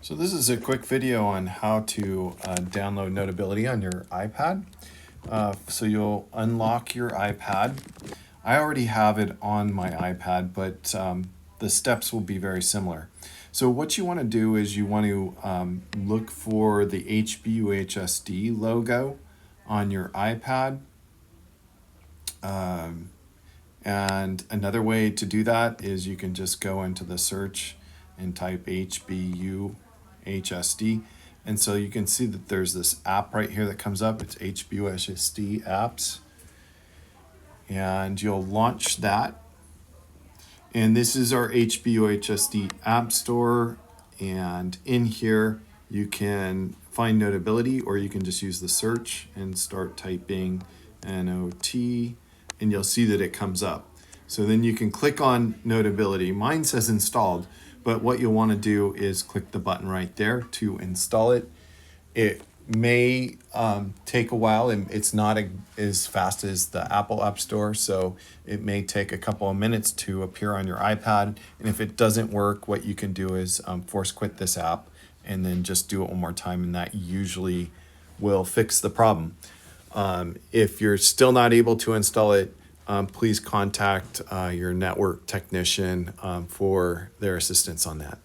So this is a quick video on how to download Notability on your iPad. So you'll unlock your iPad. I already have it on my iPad, but the steps will be very similar. So what you want to do is you want to look for the HBUHSD logo on your iPad. And another way to do that is you can just go into the search and type HBUHSD. And so you can see that there's this app right here that comes up. It's HBUHSD Apps. And you'll launch that. And this is our HBUHSD App Store. And in here, you can find Notability, or you can just use the search and start typing NOT, and you'll see that it comes up. So then you can click on Notability. Mine says installed, but what you'll want to do is click the button right there to install it. It may take a while, and it's not as fast as the Apple App Store, so it may take a couple of minutes to appear on your iPad. And if it doesn't work, what you can do is force quit this app and then just do it one more time, and that usually will fix the problem. If you're still not able to install it, please contact your network technician for their assistance on that.